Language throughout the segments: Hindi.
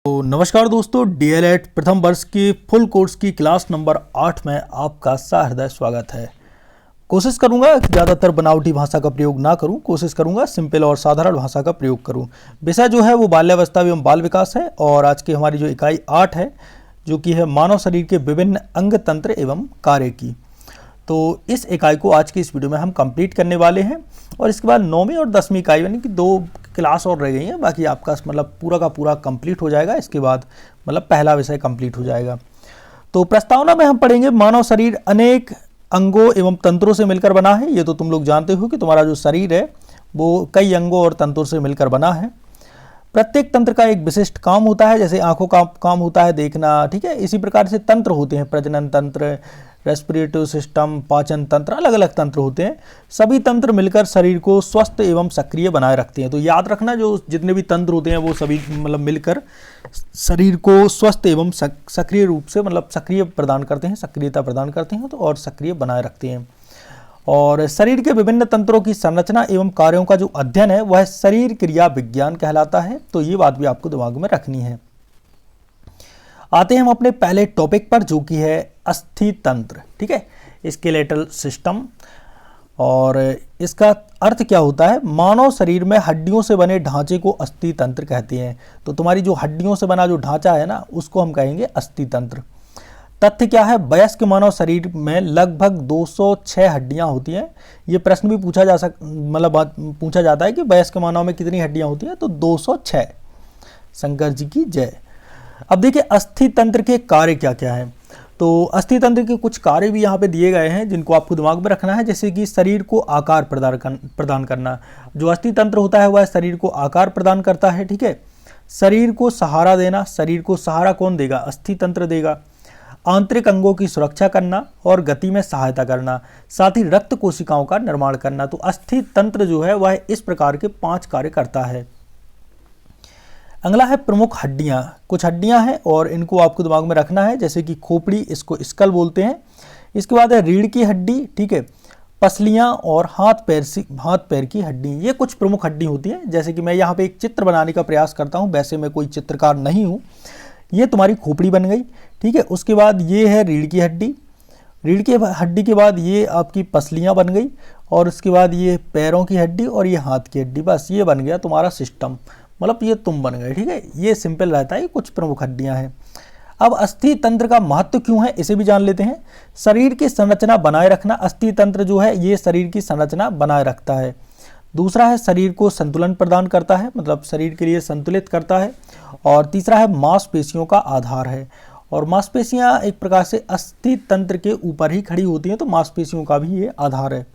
तो नमस्कार दोस्तों, डीएलएड प्रथम वर्ष की फुल कोर्स की क्लास नंबर 8 में आपका सहृदय स्वागत है। कोशिश करूंगा ज़्यादातर बनावटी भाषा का प्रयोग ना करूं, कोशिश करूंगा सिंपल और साधारण भाषा का प्रयोग करूं। विषय जो है वो बाल्यावस्था एवं बाल विकास है और आज की हमारी जो इकाई 8 है जो कि है मानव शरीर के विभिन्न अंग तंत्र एवं कार्य की। तो इस इकाई को आज की इस वीडियो में हम कंप्लीट करने वाले हैं और इसके बाद 9वीं और 10वीं इकाई यानी कि 2 क्लास और रह गई हैं, बाकी आपका मतलब पूरा का पूरा कंप्लीट हो जाएगा। इसके बाद मतलब पहला विषय कंप्लीट हो जाएगा। तो प्रस्तावना में हम पढ़ेंगे मानव शरीर अनेक अंगों एवं तंत्रों से मिलकर बना है। ये तो तुम लोग जानते हो कि तुम्हारा जो शरीर है वो कई अंगों और तंत्रों से मिलकर बना है। प्रत्येक तंत्र का एक विशिष्ट काम होता है, जैसे आंखों का काम होता है देखना, ठीक है। इसी प्रकार से तंत्र होते हैं, प्रजनन तंत्र, रेस्पिरेटरी सिस्टम, पाचन तंत्र, अलग अलग तंत्र होते हैं। सभी तंत्र मिलकर शरीर को स्वस्थ एवं सक्रिय बनाए रखते हैं। तो याद रखना, जो जितने भी तंत्र होते हैं वो सभी मतलब मिलकर शरीर को स्वस्थ एवं सक्रिय रूप से मतलब सक्रिय प्रदान करते हैं, सक्रियता प्रदान करते हैं तो और सक्रिय बनाए रखते हैं। और शरीर के विभिन्न तंत्रों की संरचना एवं कार्यों का जो अध्ययन है वह शरीर क्रिया विज्ञान कहलाता है। तो ये बात भी आपको दिमाग में रखनी है। आते हैं हम अपने पहले टॉपिक पर जो कि है अस्थि तंत्र, ठीक है, स्केलेटल सिस्टम। और इसका अर्थ क्या होता है? मानव शरीर में हड्डियों से बने ढांचे को अस्थि तंत्र कहते हैं। तो तुम्हारी जो हड्डियों से बना जो ढांचा है ना, उसको हम कहेंगे अस्थि तंत्र। तथ्य क्या है? वयस्क मानव शरीर में लगभग 206 हड्डियां होती हैं। ये प्रश्न भी पूछा जाता है कि वयस्क मानव में कितनी हड्डियां होती हैं, तो 206। शंकर जी की जय। अब देखिए अस्थि तंत्र के कार्य क्या क्या हैं। तो अस्थि तंत्र के कुछ कार्य भी यहाँ पे दिए गए हैं जिनको आपको दिमाग में रखना है, जैसे कि शरीर को आकार प्रदान करना। जो अस्थि तंत्र होता है वह शरीर को आकार प्रदान करता है, ठीक है। शरीर को सहारा देना, शरीर को सहारा कौन देगा? अस्थि तंत्र देगा। आंतरिक अंगों की सुरक्षा करना और गति में सहायता करना, साथ ही रक्त कोशिकाओं का निर्माण करना। तो अस्थि तंत्र जो है वह इस प्रकार के 5 कार्य करता है। अगला है प्रमुख हड्डियां। कुछ हड्डियां हैं और इनको आपको दिमाग में रखना है, जैसे कि खोपड़ी, इसको स्कल बोलते हैं। इसके बाद है रीढ़ की हड्डी, ठीक है, पसलियां और हाथ पैर की हड्डी। ये कुछ प्रमुख हड्डी होती है। जैसे कि मैं यहाँ पे एक चित्र बनाने का प्रयास करता हूँ, वैसे मैं कोई चित्रकार नहीं हूँ। ये तुम्हारी खोपड़ी बन गई, ठीक है। उसके बाद ये है रीढ़ की हड्डी। रीढ़ की हड्डी के बाद ये आपकी पसलियां बन गई और उसके बाद ये पैरों की हड्डी और ये हाथ की हड्डी। बस ये बन गया तुम्हारा सिस्टम, मतलब ये तुम बन गए, ठीक है। ये सिंपल रहता है, कुछ प्रमुख हड्डियां हैं। अब अस्थि तंत्र का महत्व क्यों है इसे भी जान लेते हैं। शरीर की संरचना बनाए रखना, अस्थि तंत्र जो है ये शरीर की संरचना बनाए रखता है। दूसरा है शरीर को संतुलन प्रदान करता है, मतलब शरीर के लिए संतुलित करता है। और तीसरा है मांसपेशियों का आधार है। और मांसपेशियां एक प्रकार से अस्थि तंत्र के ऊपर ही खड़ी होती हैं, तो मांसपेशियों का भी ये आधार है।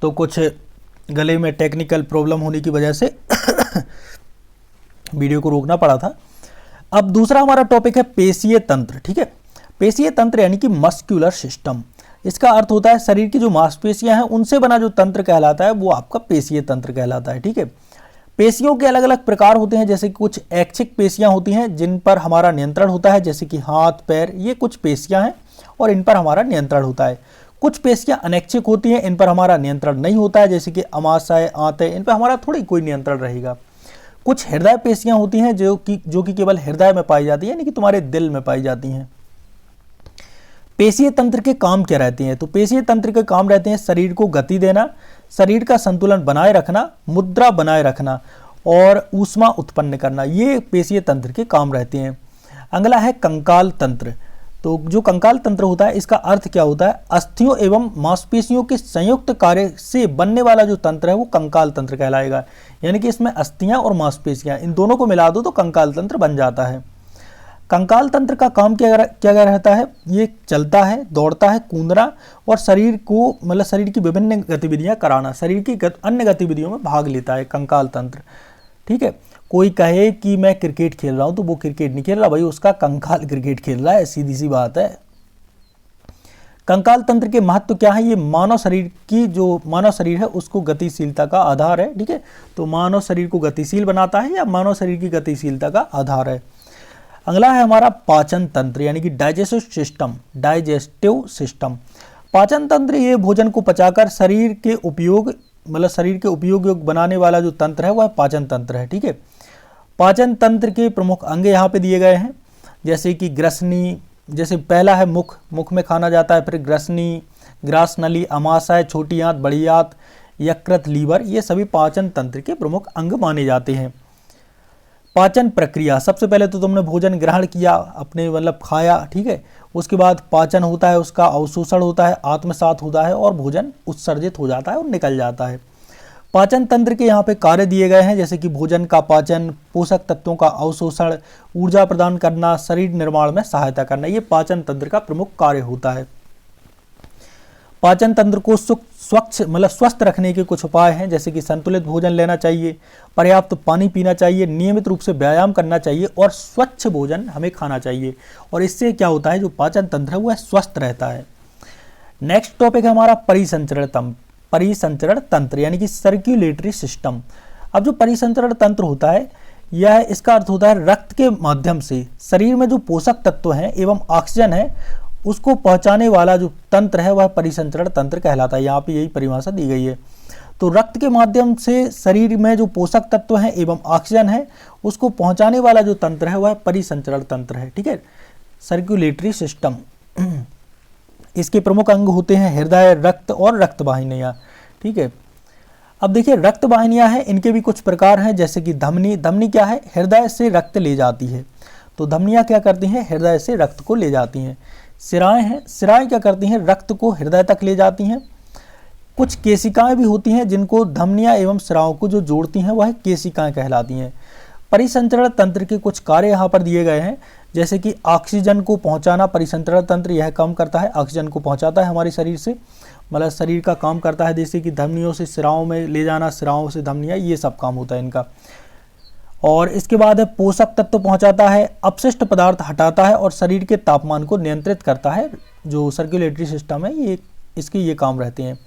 तो कुछ गले में टेक्निकल प्रॉब्लम होने की वजह से वीडियो को रोकना पड़ा था। अब दूसरा हमारा टॉपिक है पेशीय तंत्र, ठीक है। पेशीय तंत्र यानी कि मस्कुलर सिस्टम। इसका अर्थ होता है शरीर की जो मांसपेशियां हैं उनसे बना जो तंत्र कहलाता है वो आपका पेशीय तंत्र कहलाता है, ठीक है। पेशियों के अलग अलग प्रकार होते हैं, जैसे कि कुछ ऐच्छिक पेशियां होती हैं जिन पर हमारा नियंत्रण होता है, जैसे कि हाथ पैर, ये कुछ पेशियां हैं और इन पर हमारा नियंत्रण होता है। कुछ पेशियां अनैच्छिक होती हैं, इन पर हमारा नियंत्रण नहीं होता है, जैसे कि अमाशय, आंतें, इन पर हमारा थोड़ी कोई नियंत्रण रहेगा। कुछ हृदय पेशियां होती हैं जो कि केवल हृदय में पाई जाती है, यानी कि तुम्हारे दिल में पाई जाती हैं। पेशीय तंत्र के काम क्या रहते हैं? तो पेशीय तंत्र के काम रहते हैं शरीर को गति देना, शरीर का संतुलन बनाए रखना, मुद्रा बनाए रखना और ऊष्मा उत्पन्न करना। ये पेशीय तंत्र के काम रहते हैं। अगला है कंकाल तंत्र। तो जो कंकाल तंत्र होता है इसका अर्थ क्या होता है? अस्थियों एवं मांसपेशियों के संयुक्त कार्य से बनने वाला जो तंत्र है वो कंकाल तंत्र कहलाएगा। यानी कि इसमें अस्थियां और मांसपेशियां इन दोनों को मिला दो तो कंकाल तंत्र बन जाता है। कंकाल तंत्र का काम क्या रहता है? ये चलता है, दौड़ता है, कूदना और शरीर को मतलब शरीर की विभिन्न गतिविधियां कराना, शरीर की अन्य गतिविधियों में भाग लेता है कंकाल तंत्र, ठीक है। कोई कहे कि मैं क्रिकेट खेल रहा हूं तो वो क्रिकेट नहीं खेल रहा भाई, उसका कंकाल क्रिकेट खेल रहा है, सीधी सी बात है। कंकाल तंत्र के महत्व क्या है? ये मानव शरीर है उसको गतिशीलता का आधार है, ठीक है। तो मानव शरीर को गतिशील बनाता है या मानव शरीर की गतिशीलता का आधार है। अगला है हमारा पाचन तंत्र यानी कि डाइजेस्टिव सिस्टम। पाचन तंत्र ये भोजन को पचाकर शरीर के उपयोग मतलब शरीर के उपयोग योग्य बनाने वाला जो तंत्र है वह पाचन तंत्र है। ठीक है, पाचन तंत्र के प्रमुख अंग यहाँ पे दिए गए हैं, जैसे कि ग्रसनी, जैसे पहला है मुख, मुख में खाना जाता है, फिर ग्रसनी, ग्रास नली, अमाशय, छोटी आंत, बड़ी आंत, यकृत, लीवर, ये सभी पाचन तंत्र के प्रमुख अंग माने जाते हैं। पाचन प्रक्रिया, सबसे पहले तो तुमने भोजन ग्रहण किया, अपने मतलब खाया, ठीक है, उसके बाद पाचन होता है, उसका अवशोषण होता है, आत्मसात होता है और भोजन उत्सर्जित हो जाता है और निकल जाता है। पाचन तंत्र के यहाँ पे कार्य दिए गए हैं, जैसे कि भोजन का पाचन, पोषक तत्वों का अवशोषण, ऊर्जा प्रदान करना, शरीर निर्माण में सहायता करना, ये पाचन तंत्र का प्रमुख कार्य होता है। पाचन तंत्र को स्वच्छ मतलब स्वस्थ रखने के कुछ उपाय हैं, जैसे कि संतुलित भोजन लेना चाहिए, पर्याप्त पानी पीना चाहिए, नियमित रूप से व्यायाम करना चाहिए और स्वच्छ भोजन हमें खाना चाहिए, और इससे क्या होता है, जो पाचन तंत्र है वह स्वस्थ रहता है। नेक्स्ट टॉपिक है हमारा परिसंचरण तंत्र यानी कि सर्कुलेटरी सिस्टम। अब जो परिसंचरण तंत्र होता है, यह इसका अर्थ होता है रक्त के माध्यम से शरीर में जो पोषक तत्व हैं एवं ऑक्सीजन है उसको पहुंचाने वाला जो तंत्र है वह परिसंचरण तंत्र कहलाता है। यहाँ पे यही परिभाषा दी गई है। तो रक्त के माध्यम से शरीर में जो पोषक तत्व हैं एवं ऑक्सीजन है उसको पहुंचाने वाला जो तंत्र है वह परिसंचरण तंत्र है। ठीक है, सर्कुलेटरी सिस्टम। इसके प्रमुख अंग होते हैं हृदय, रक्त और रक्त वाहिनियाँ। ठीक है, अब देखिए रक्त वाहिनियाँ हैं, इनके भी कुछ प्रकार हैं, जैसे कि धमनी। धमनी क्या है, हृदय से रक्त ले जाती है, तो धमनियाँ क्या करती हैं, हृदय से रक्त को ले जाती हैं। सिराएं हैं, सिराएं क्या करती हैं, रक्त को हृदय तक ले जाती हैं। कुछ केशिकाएं भी होती हैं जिनको धमनियाँ एवं सिराओं को जो जोड़ती हैं वह केशिकाएं कहलाती हैं। परिसंचरण तंत्र के कुछ कार्य यहाँ पर दिए गए हैं, जैसे कि ऑक्सीजन को पहुँचाना, परिसंचरण तंत्र यह काम करता है, ऑक्सीजन को पहुँचाता है हमारे शरीर से, मतलब शरीर का काम करता है, जैसे कि धमनियों से सिराओं में ले जाना, सिराओं से धमनियाँ, ये सब काम होता है इनका। और इसके बाद है पोषक तत्व पहुंचाता है, अपशिष्ट पदार्थ हटाता है और शरीर के तापमान को नियंत्रित करता है। जो सर्कुलेटरी सिस्टम है ये इसके ये काम रहते हैं।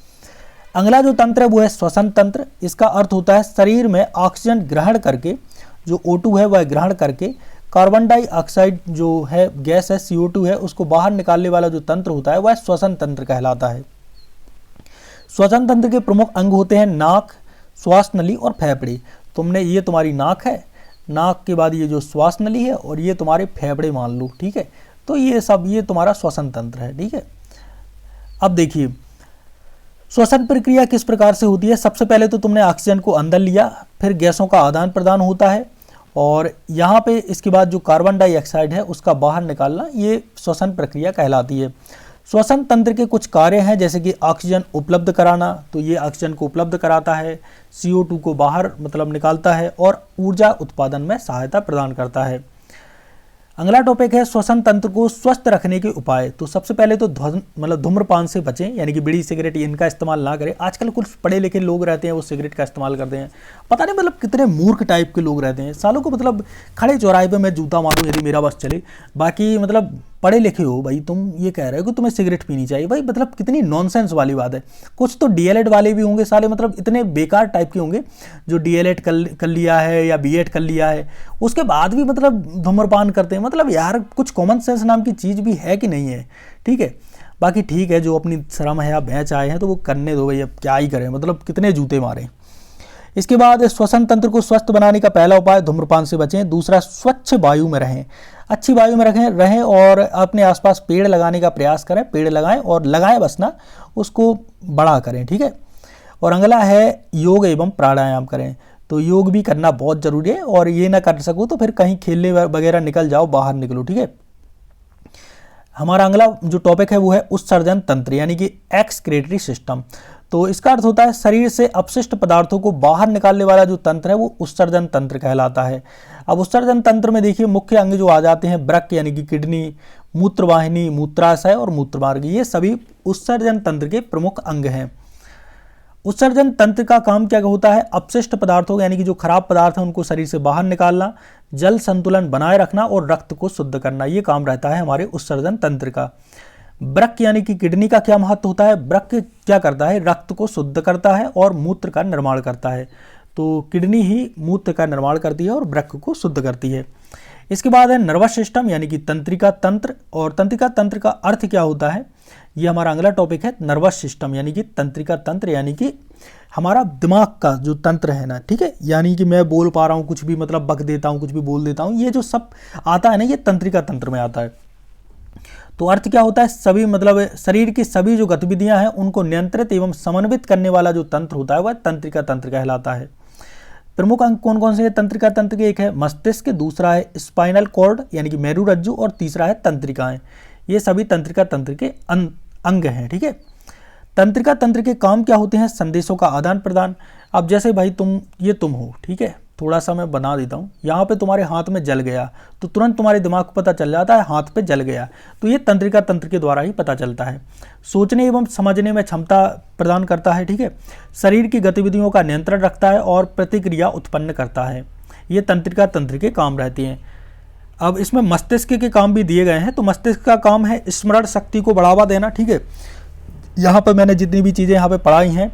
अगला जो तंत्र है वो है श्वसन तंत्र। इसका अर्थ होता है शरीर में ऑक्सीजन ग्रहण करके, जो O2 है वह ग्रहण करके कार्बन डाइऑक्साइड जो है गैस है CO2 है उसको बाहर निकालने वाला जो तंत्र होता है वह श्वसन तंत्र कहलाता है। श्वसन तंत्र के प्रमुख अंग होते हैं नाक, श्वास नली और फेफड़े। तुमने ये तुम्हारी नाक है, नाक के बाद ये जो श्वास नली है और ये तुम्हारे फेफड़े मान लो। ठीक है, तो ये सब ये तुम्हारा श्वसन तंत्र है। ठीक है, अब देखिए श्वसन प्रक्रिया किस प्रकार से होती है। सबसे पहले तो तुमने ऑक्सीजन को अंदर लिया, फिर गैसों का आदान प्रदान होता है और यहाँ पे इसके बाद जो कार्बन डाइऑक्साइड है उसका बाहर निकालना, ये श्वसन प्रक्रिया कहलाती है। श्वसन तंत्र के कुछ कार्य हैं, जैसे कि ऑक्सीजन उपलब्ध कराना, तो ये ऑक्सीजन को उपलब्ध कराता है, CO2 को बाहर मतलब निकालता है और ऊर्जा उत्पादन में सहायता प्रदान करता है। अगला टॉपिक है श्वसन तंत्र को स्वस्थ रखने के उपाय। तो सबसे पहले तो मतलब धूम्रपान से बचें, यानी कि बीड़ी सिगरेट इनका इस्तेमाल ना करें। आजकल कुछ पढ़े लिखे लोग रहते हैं वो सिगरेट का इस्तेमाल करते हैं, पता नहीं मतलब कितने मूर्ख टाइप के लोग रहते हैं सालों को, मतलब खड़े चौराहे पे मैं जूता मारूं यदि मेरा बस चले। बाकी मतलब पढ़े लिखे हो भाई, तुम ये कह रहे हो कि तुम्हें सिगरेट पीनी चाहिए, भाई मतलब कितनी नॉनसेंस वाली बात है। कुछ तो DLED वाले भी होंगे साले, मतलब इतने बेकार टाइप के होंगे जो DLED कर लिया है या B.Ed कर लिया है उसके बाद भी मतलब धूम्रपान करते हैं। मतलब यार कुछ कॉमन सेंस नाम की चीज़ भी है कि नहीं है। ठीक है, बाकी ठीक है, जो अपनी शर्म है या भैंस आए हैं तो वो करने दो भाई, अब क्या ही करें, मतलब कितने जूते मारें। इसके बाद श्वसन तंत्र को स्वस्थ बनाने का पहला उपाय धूम्रपान से बचें। दूसरा, स्वच्छ वायु में रहें, अच्छी वायु में रहें और अपने आसपास पेड़ लगाने का प्रयास करें, पेड़ लगाएं और लगाएं बस ना, उसको बड़ा करें। ठीक है, और अगला है योग एवं प्राणायाम करें। तो योग भी करना बहुत ज़रूरी है, और ये ना कर सको तो फिर कहीं खेलने वगैरह निकल जाओ, बाहर निकलो। ठीक है, हमारा अगला जो टॉपिक है वो है उत्सर्जन तंत्र यानी कि एक्सक्रीटरी सिस्टम। तो इसका अर्थ होता है शरीर से अपशिष्ट पदार्थों को बाहर निकालने वाला जो तंत्र है वो उत्सर्जन तंत्र कहलाता है। अब उत्सर्जन तंत्र में देखिए मुख्य अंग जो आ जाते हैं वृक्क यानी कि किडनी, मूत्रवाहिनी, मूत्राशय और मूत्रमार्ग, ये सभी उत्सर्जन तंत्र के प्रमुख अंग हैं। उत्सर्जन तंत्र का काम क्या होता है, अपशिष्ट पदार्थों यानी कि जो खराब पदार्थ हैं उनको शरीर से बाहर निकालना, जल संतुलन बनाए रखना और रक्त को शुद्ध करना, ये काम रहता है हमारे उत्सर्जन तंत्र का। वृक्क यानी कि किडनी का क्या महत्व होता है, वृक्क क्या करता है, रक्त को शुद्ध करता है और मूत्र का निर्माण करता है। तो किडनी ही मूत्र का निर्माण करती है और वृक्क को शुद्ध करती है। इसके बाद है नर्वस सिस्टम यानी कि तंत्रिका तंत्र, और तंत्रिका तंत्र का अर्थ क्या होता है, ये हमारा अगला टॉपिक है। नर्वस सिस्टम यानी कि तंत्रिका तंत्र यानी कि हमारा दिमाग का जो तंत्र है ना, ठीक है, यानी कि मैं बोल पा रहा हूँ कुछ भी, मतलब बक देता हूँ, कुछ भी बोल देता हूँ, ये जो सब आता है ना, ये तंत्रिका तंत्र में आता है। तो अर्थ क्या होता है, सभी मतलब शरीर की सभी जो गतिविधियां हैं उनको नियंत्रित एवं समन्वित करने वाला जो तंत्र होता है वह तंत्रिका तंत्र कहलाता है। प्रमुख अंग कौन कौन से हैं तंत्रिका तंत्र के, एक है मस्तिष्क, दूसरा है स्पाइनल कॉर्ड यानी कि मेरुरज्जु, और तीसरा है तंत्रिकाएं। ये सभी तंत्रिका तंत्र के अंग हैं, ठीक है। तंत्रिका तंत्र के काम क्या होते हैं, संदेशों का आदान प्रदान। अब जैसे भाई तुम हो, ठीक है, थोड़ा सा मैं बना देता हूँ, यहाँ पे तुम्हारे हाथ में जल गया तो तुरंत तुम्हारे दिमाग को पता चल जाता है हाथ पे जल गया, तो ये तंत्रिका तंत्र के द्वारा ही पता चलता है। सोचने एवं समझने में क्षमता प्रदान करता है, ठीक है। शरीर की गतिविधियों का नियंत्रण रखता है और प्रतिक्रिया उत्पन्न करता है। ये तंत्रिका तंत्र के काम रहते हैं। अब इसमें मस्तिष्क के काम भी दिए गए हैं। तो मस्तिष्क का काम है स्मरण शक्ति को बढ़ावा देना, ठीक है। यहाँ पर मैंने जितनी भी चीज़ें यहाँ पे पढ़ाई हैं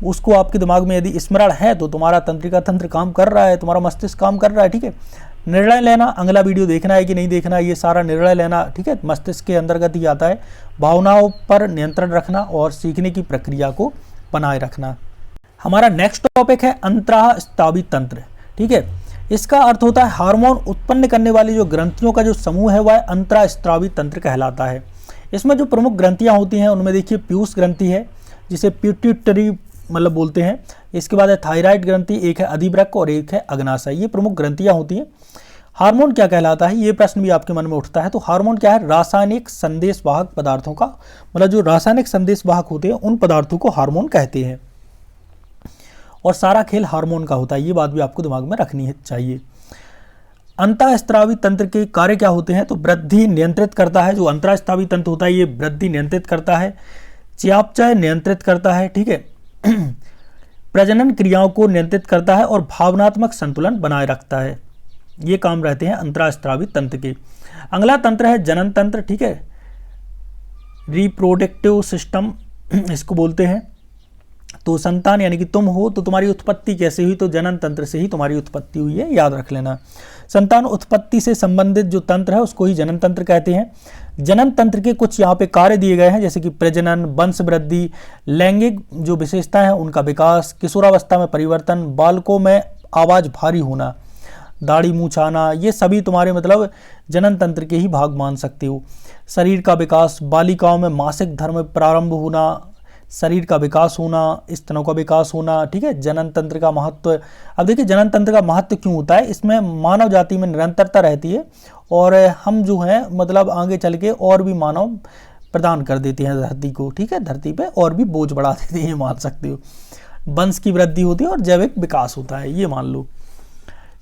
उसको आपके दिमाग में यदि स्मरण है तो तुम्हारा तंत्रिका तंत्र काम कर रहा है, तुम्हारा मस्तिष्क काम कर रहा है, ठीक है। निर्णय लेना, अगला वीडियो देखना है कि नहीं देखना है, ये सारा निर्णय लेना, ठीक है, मस्तिष्क के अंतर्गत ही आता है। भावनाओं पर नियंत्रण रखना और सीखने की प्रक्रिया को बनाए रखना। हमारा नेक्स्ट टॉपिक है अंतःस्रावी तंत्र, ठीक है। इसका अर्थ होता है हार्मोन उत्पन्न करने वाली जो ग्रंथियों का जो समूह है वह अंतःस्रावी तंत्र कहलाता है। इसमें जो प्रमुख ग्रंथियां होती हैं उनमें देखिए पीयूष ग्रंथि है जिसे पिट्यूटरी मतलब बोलते हैं। इसके बाद है थायराइड ग्रंथि, एक है अधिवृक्क और एक है अग्नाशय। ये प्रमुख ग्रंथियां होती हैं। हार्मोन क्या कहलाता है, ये प्रश्न भी आपके मन में उठता है। तो हार्मोन क्या है, रासायनिक संदेशवाहक पदार्थों का, मतलब जो रासायनिक संदेशवाहक होते हैं उन पदार्थों को हार्मोन कहते हैं। और सारा खेल हार्मोन का होता है, ये बात भी आपको दिमाग में रखनी चाहिए। अंतःस्रावी तंत्र के कार्य क्या होते हैं, तो वृद्धि नियंत्रित करता है। जो अंतःस्रावी तंत्र होता है ये वृद्धि नियंत्रित करता है, चयापचय नियंत्रित करता है, ठीक है, प्रजनन क्रियाओं को नियंत्रित करता है और भावनात्मक संतुलन बनाए रखता है। ये काम रहते हैं अंतःस्रावी तंत्र के। अगला तंत्र है जनन तंत्र, ठीक है, रिप्रोडक्टिव सिस्टम इसको बोलते हैं। तो संतान यानी कि तुम हो तो तुम्हारी उत्पत्ति कैसे हुई, तो जनन तंत्र से ही तुम्हारी उत्पत्ति हुई है, याद रख लेना। संतान उत्पत्ति से संबंधित जो तंत्र है उसको ही जनन तंत्र कहते हैं। जनन तंत्र के कुछ यहाँ पे कार्य दिए गए हैं, जैसे कि प्रजनन, वंश वृद्धि, लैंगिक जो विशेषताएं हैं उनका विकास, किशोरावस्था में परिवर्तन, बालकों में आवाज भारी होना, दाढ़ी मूंछ आना, ये सभी तुम्हारे मतलब जनन तंत्र के ही भाग मान सकते हो। शरीर का विकास, बालिकाओं में मासिक धर्म प्रारंभ होना, शरीर का विकास होना, स्तनों का विकास होना, ठीक है। जनन तंत्र का महत्व, अब देखिए जनन तंत्र का महत्व क्यों होता है, इसमें मानव जाति में निरंतरता रहती है और हम जो है मतलब आगे चल के और भी मानव प्रदान कर देते हैं धरती को, ठीक है, धरती पे और भी बोझ बढ़ा देते हैं, ये मान सकते हो। वंश की वृद्धि होती है और जैविक विकास होता है, ये मान लो।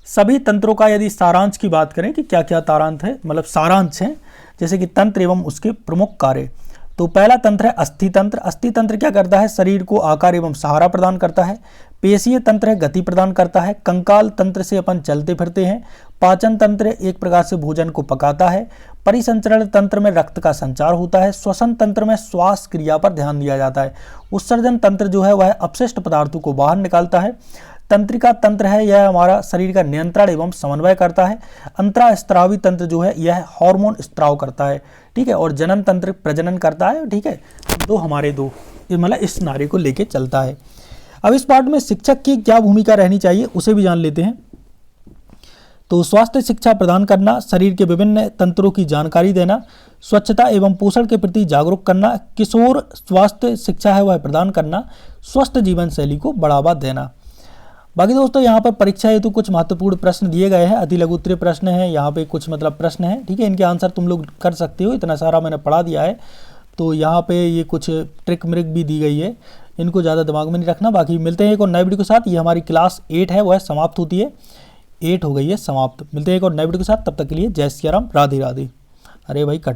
सभी तंत्रों का यदि सारांश की बात करें कि क्या क्या तारांश है, मतलब सारांश है, जैसे कि तंत्र एवं उसके प्रमुख कार्य। तो पहला तंत्र है अस्थि तंत्र। अस्थि तंत्र क्या करता है, शरीर को आकार एवं सहारा प्रदान करता है। पेशीय तंत्र है, गति प्रदान करता है। कंकाल तंत्र से अपन चलते फिरते हैं। पाचन तंत्र एक प्रकार से भोजन को पकाता है। परिसंचरण तंत्र में रक्त का संचार होता है। श्वसन तंत्र में श्वास क्रिया पर ध्यान दिया जाता है। उत्सर्जन तंत्र जो है वह अपशिष्ट पदार्थों को बाहर निकालता है। तंत्रिका तंत्र है, यह हमारा शरीर का नियंत्रण एवं समन्वय करता है। अंतःस्रावी तंत्र जो है यह हार्मोन स्त्राव करता है, ठीक है, और जनन तंत्र प्रजनन करता है, ठीक है। हमारे दो मतलब इस नारे को लेके चलता है। अब इस पार्ट में शिक्षक की क्या भूमिका रहनी चाहिए उसे भी जान लेते हैं। तो स्वास्थ्य शिक्षा प्रदान करना, शरीर के विभिन्न तंत्रों की जानकारी देना, स्वच्छता एवं पोषण के प्रति जागरूक करना, किशोर स्वास्थ्य शिक्षा है वह प्रदान करना, स्वस्थ जीवन शैली को बढ़ावा देना। बाकी दोस्तों यहाँ पर परीक्षा हेतु कुछ महत्वपूर्ण प्रश्न दिए गए हैं, अति लघु उत्तरीय प्रश्न है, यहाँ पे कुछ मतलब प्रश्न है, ठीक है, इनके आंसर तुम लोग कर सकते हो, इतना सारा मैंने पढ़ा दिया है। तो यहाँ पे ये कुछ ट्रिक म्रिक भी दी गई है, इनको ज़्यादा दिमाग में नहीं रखना। बाकी मिलते हैं एक और नए वीडियो के साथ। ये हमारी क्लास 8 है वह समाप्त होती है, 8 हो गई है समाप्त। मिलते हैं एक और नए वीडियो के साथ, तब तक के लिए जय सिया राम, राधे राधे। अरे भाई कट